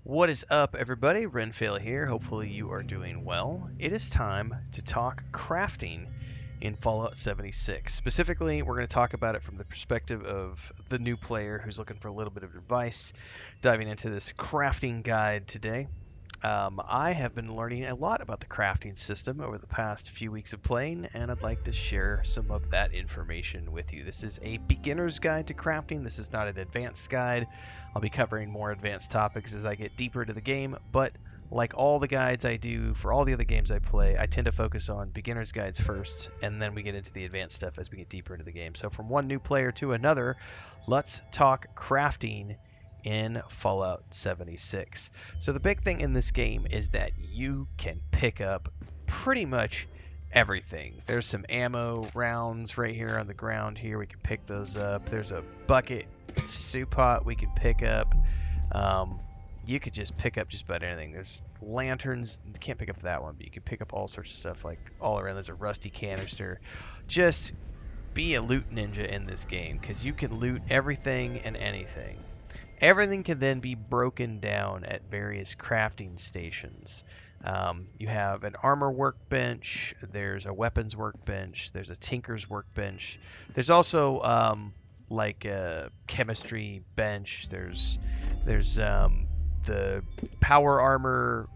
What is up, everybody? Renfail here. Hopefully, you are doing well. It is time to talk crafting in Fallout 76. Specifically, we're going to talk about it from the perspective of the new player who's looking for a little bit of advice, diving into this crafting guide today. I have been learning a lot about the crafting system over the past few weeks of playing, and I'd like to share some of that information with you. This is a beginner's guide to crafting. This is not an advanced guide. I'll be covering more advanced topics as I get deeper into the game, but like all the guides I do for all the other games I play, I tend to focus on beginner's guides first, and then we get into the advanced stuff as we get deeper into the game. So from one new player to another, let's talk crafting in Fallout 76. So the big thing in this game is that you can pick up pretty much everything. There's some ammo rounds right here on the ground here. We can pick those up. There's a bucket soup pot we can pick up. You could just pick up just about anything. There's lanterns. You can't pick up that one, but you can pick up all sorts of stuff like all around. There's a rusty canister. Just be a loot ninja in this game because you can loot everything and anything. Everything can then be broken down at various crafting stations. You have an armor workbench, there's a weapons workbench, there's a tinker's workbench. There's also like a chemistry bench. There's the power armor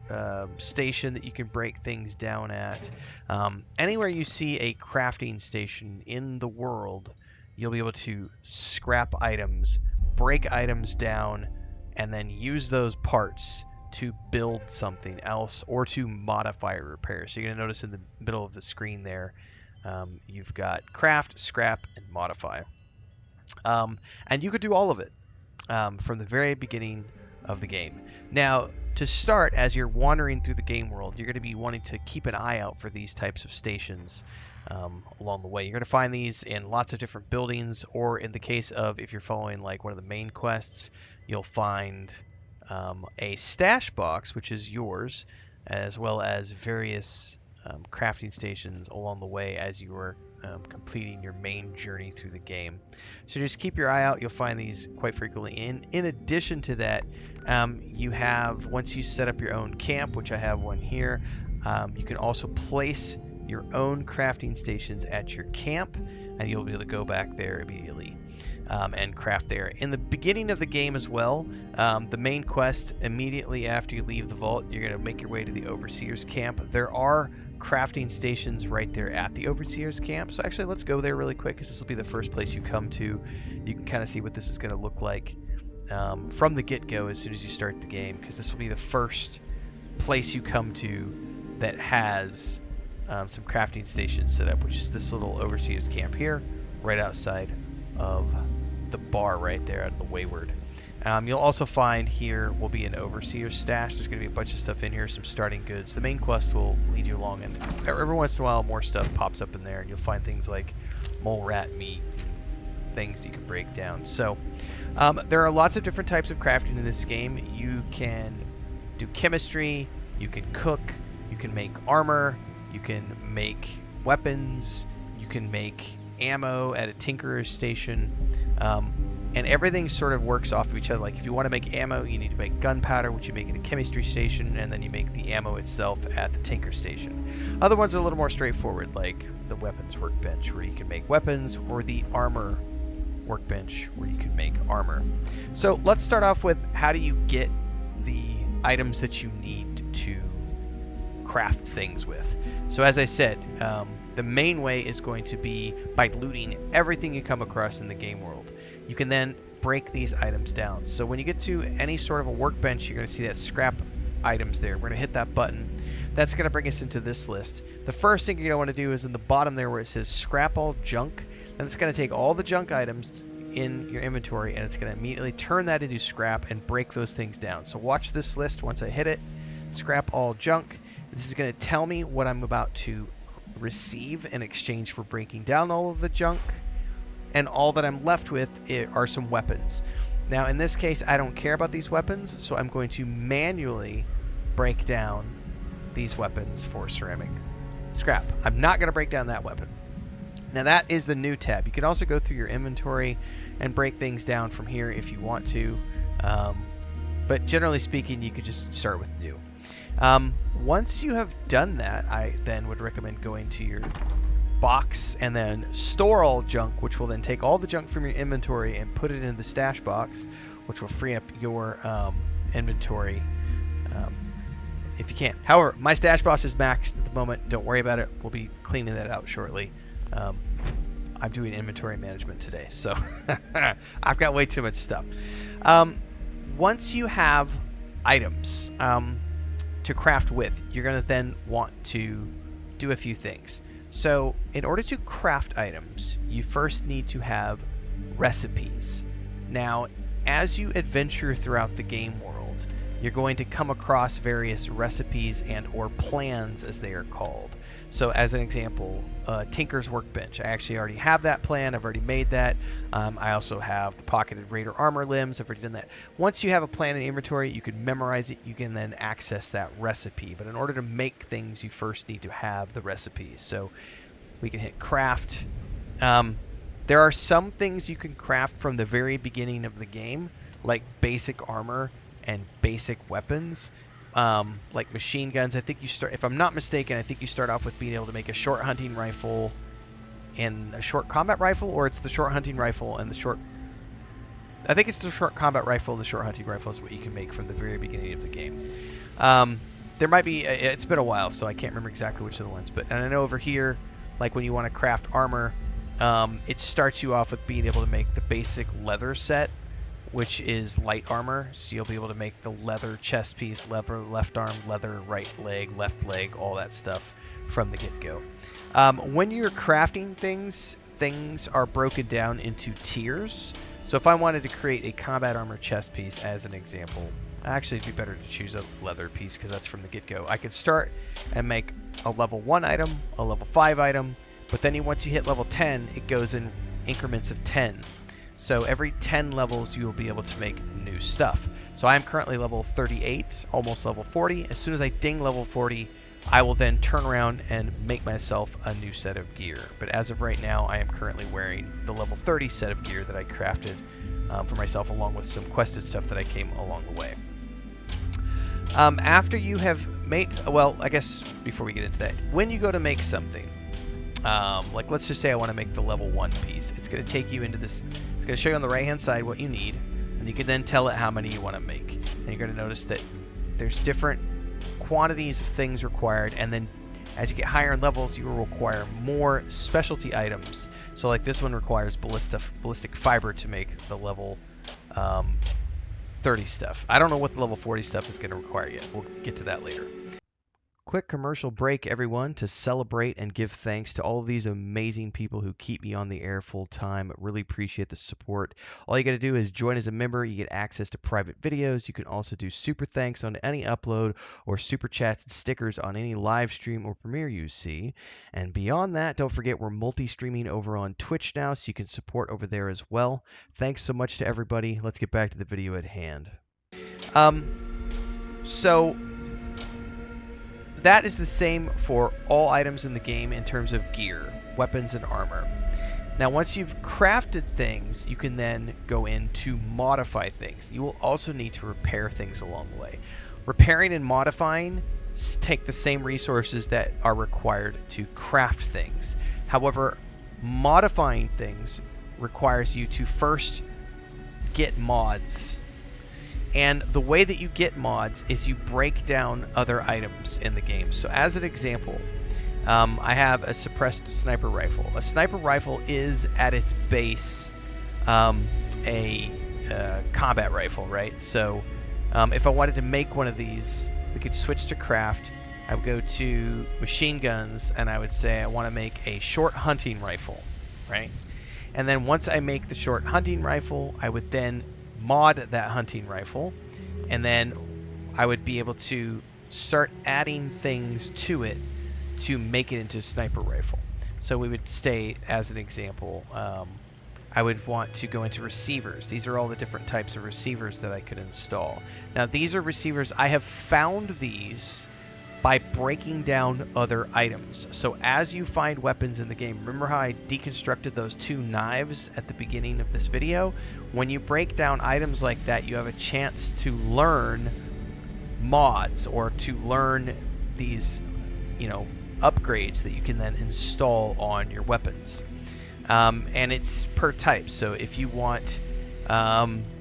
station that you can break things down at. Anywhere you see a crafting station in the world, you'll be able to scrap items, break items down, and then use those parts to build something else or to modify or repair. So you're going to notice in the middle of the screen there, you've got craft, scrap, and modify. And you could do all of it from the very beginning of the game. Now, to start, as you're wandering through the game world, you're going to be wanting to keep an eye out for these types of stations along the way. You're going to find these in lots of different buildings, or in the case of if you're following like one of the main quests, you'll find a stash box, which is yours, as well as various crafting stations along the way as you are completing your main journey through the game. So just keep your eye out. You'll find these quite frequently. In addition to that, you have, once you set up your own camp, which I have one here, you can also place your own crafting stations at your camp, and you'll be able to go back there immediately and craft there. In the beginning of the game as well, the main quest, immediately after you leave the vault, you're going to make your way to the Overseer's camp. There are crafting stations right there at the Overseer's camp. So actually, let's go there really quick because this will be the first place you come to. You can kind of see what this is going to look like from the get-go as soon as you start the game, because this will be the first place you come to that has some crafting stations set up, which is this little Overseer's camp here, right outside of the bar right there at the Wayward. You'll also find here will be an Overseer's stash. There's going to be a bunch of stuff in here, some starting goods. The main quest will lead you along, and every once in a while more stuff pops up in there, and you'll find things like mole rat meat, things you can break down. So there are lots of different types of crafting in this game. You can do chemistry, you can cook, you can make armor, you can make weapons, you can make ammo at a tinkerer's station, and everything sort of works off of each other. Like if you want to make ammo, you need to make gunpowder, which you make at a chemistry station, and then you make the ammo itself at the tinker station. Other ones are a little more straightforward, like the weapons workbench, where you can make weapons, or the armor workbench, where you can make armor. So let's start off with, how do you get the items that you need to craft things with? So as I said, the main way is going to be by looting everything you come across in the game world. You can then break these items down. So when you get to any sort of a workbench, you're going to see that scrap items there. We're going to hit that button. That's going to bring us into this list. The first thing you're going to want to do is in the bottom there where it says scrap all junk. And it's going to take all the junk items in your inventory, and it's going to immediately turn that into scrap and break those things down. So watch this list. Once I hit it, scrap all junk. This is going to tell me what I'm about to receive in exchange for breaking down all of the junk, and all that I'm left with are some weapons. Now in this case, I don't care about these weapons, so I'm going to manually break down these weapons for ceramic scrap. I'm not going to break down that weapon. Now that is the new tab. You can also go through your inventory and break things down from here if you want to. but generally speaking, you could just start with new. Once you have done that, I then would recommend going to your box and then store all junk, which will then take all the junk from your inventory and put it in the stash box, which will free up your inventory if you can. However, my stash box is maxed at the moment. Don't worry about it. We'll be cleaning that out shortly. I'm doing inventory management today, so I've got way too much stuff. Once you have items to craft with, you're going to then want to do a few things. So in order to craft items, you first need to have recipes. Now, as you adventure throughout the game world, you're going to come across various recipes and or plans, as they are called. So as an example, Tinker's Workbench. I actually already have that plan. I've already made that. I also have the Pocketed Raider Armor Limbs. I've already done that. Once you have a plan in inventory, you can memorize it. You can then access that recipe. But in order to make things, you first need to have the recipes. So we can hit craft. There are some things you can craft from the very beginning of the game, like basic armor and basic weapons. Like machine guns. I think you start, if I'm not mistaken, I think you start off with being able to make a short hunting rifle and a short combat rifle, or it's the short hunting rifle and the short... I think it's the short combat rifle and the short hunting rifle is what you can make from the very beginning of the game. There might be, it's been a while, so I can't remember exactly which of the ones, but and I know over here, like when you want to craft armor, it starts you off with being able to make the basic leather set, which is light armor. So you'll be able to make the leather chest piece, leather left arm, leather right leg, left leg, all that stuff from the get-go. When you're crafting things, things are broken down into tiers. So if I wanted to create a combat armor chest piece as an example, actually it'd be better to choose a leather piece because that's from the get-go. I could start and make a level 1 item, a level 5 item, but then once you hit level 10, it goes in increments of 10. So every 10 levels, you will be able to make new stuff. So I'm currently level 38, almost level 40. As soon as I ding level 40, I will then turn around and make myself a new set of gear. But as of right now, I am currently wearing the level 30 set of gear that I crafted for myself, along with some quested stuff that I came along the way. After you have made, well, I guess before we get into that, when you go to make something, like let's just say I want to make the level 1 piece. It's going to take you into this, it's going to show you on the right hand side what you need, and you can then tell it how many you want to make. And you're going to notice that there's different quantities of things required, and then as you get higher in levels, you will require more specialty items. So like this one requires ballistic fiber to make the level 30 stuff. I don't know what the level 40 stuff is going to require yet. We'll get to that later. Quick commercial break, everyone, to celebrate and give thanks to all of these amazing people who keep me on the air full time. Really appreciate the support. All you got to do is join as a member. You get access to private videos. You can also do super thanks on any upload or super chats and stickers on any live stream or premiere you see. And beyond that, don't forget we're multi-streaming over on Twitch now, so you can support over there as well. Thanks so much to everybody. Let's get back to the video at hand. So that is the same for all items in the game in terms of gear, weapons, and armor. Now, once you've crafted things, you can then go in to modify things. You will also need to repair things along the way. Repairing and modifying take the same resources that are required to craft things. However, modifying things requires you to first get mods. And the way that you get mods is you break down other items in the game. So as an example, I have a suppressed sniper rifle. A sniper rifle is at its base a combat rifle, right? So if I wanted to make one of these, we could switch to craft. I would go to machine guns and I would say I want to make a short hunting rifle, right? And then once I make the short hunting rifle, I would then mod that hunting rifle, and then I would be able to start adding things to it to make it into a sniper rifle. So we would stay, as an example, I would want to go into receivers. These are all the different types of receivers that I could install. Now these are receivers, I have found these, by breaking down other items. So as you find weapons in the game, remember how I deconstructed those 2 knives at the beginning of this video? When you break down items like that, you have a chance to learn mods or to learn these, upgrades that you can then install on your weapons. And it's per type. So if you want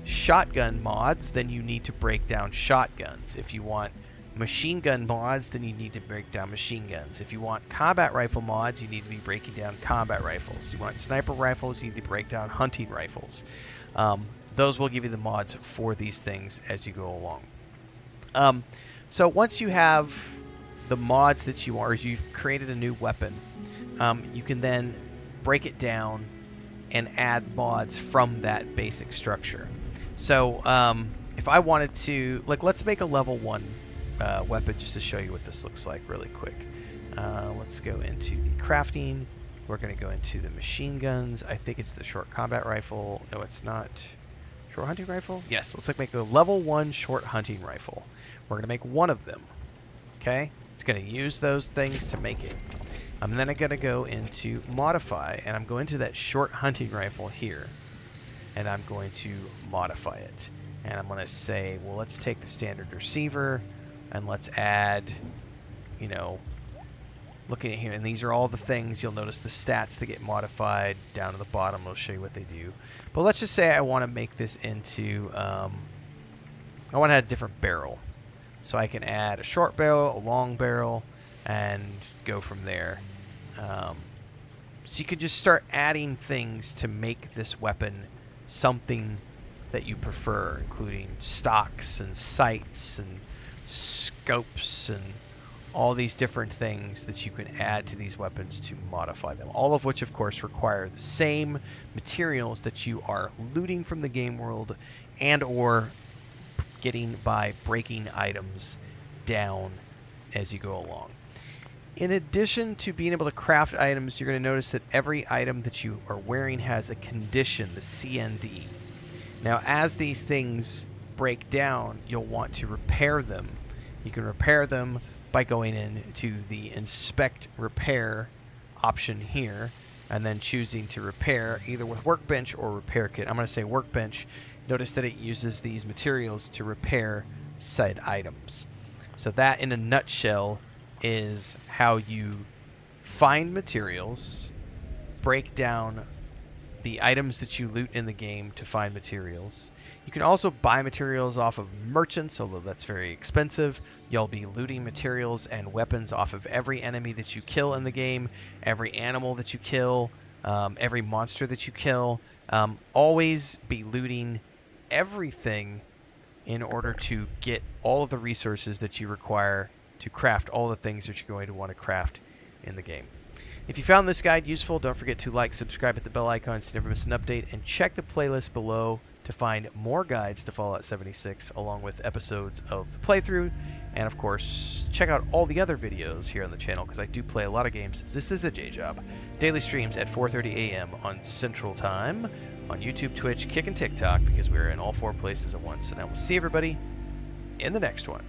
shotgun mods, then you need to break down shotguns. If you want machine gun mods, then you need to break down machine guns. If you want combat rifle mods, you need to be breaking down combat rifles. You want sniper rifles, you need to break down hunting rifles. Those will give you the mods for these things as you go along. So once you have the mods that you've created a new weapon, you can then break it down and add mods from that basic structure. So if I wanted to, let's make a level 1 weapon just to show you what this looks like really quick. Let's go into the crafting. We're going to go into the machine guns. I think it's the short combat rifle. No, it's not. Short hunting rifle? Yes, let's make a level 1 short hunting rifle. We're going to make one of them. Okay? It's going to use those things to make it. I'm then going to go into modify, and I'm going to that short hunting rifle here, and I'm going to modify it. And I'm going to say, well, let's take the standard receiver, and let's add, looking at here, and these are all the things. You'll notice the stats that get modified down to the bottom. I'll show you what they do. But let's just say I want to make this into, I want to add a different barrel. So I can add a short barrel, a long barrel, and go from there. So you could just start adding things to make this weapon something that you prefer, including stocks and sights and scopes and all these different things that you can add to these weapons to modify them. All of which, of course, require the same materials that you are looting from the game world and or getting by breaking items down as you go along. In addition to being able to craft items, you're going to notice that every item that you are wearing has a condition, the CND. Now, as these things break down, you'll want to repair them. You can repair them by going into the Inspect Repair option here, and then choosing to repair either with Workbench or Repair Kit. I'm going to say Workbench. Notice that it uses these materials to repair said items. So that, in a nutshell, is how you find materials, break down the items that you loot in the game to find materials. You can also buy materials off of merchants, although that's very expensive. You'll be looting materials and weapons off of every enemy that you kill in the game, every animal that you kill, every monster that you kill. Always be looting everything in order to get all of the resources that you require to craft all the things that you're going to want to craft in the game. If you found this guide useful, don't forget to like, subscribe, hit the bell icon so you never miss an update, and check the playlist below to find more guides to Fallout 76 along with episodes of the playthrough. And of course, check out all the other videos here on the channel because I do play a lot of games. This is a day job. Daily streams at 4:30 a.m. on Central Time on YouTube, Twitch, Kick, and TikTok because we're in all 4 places at once. And I will see everybody in the next one.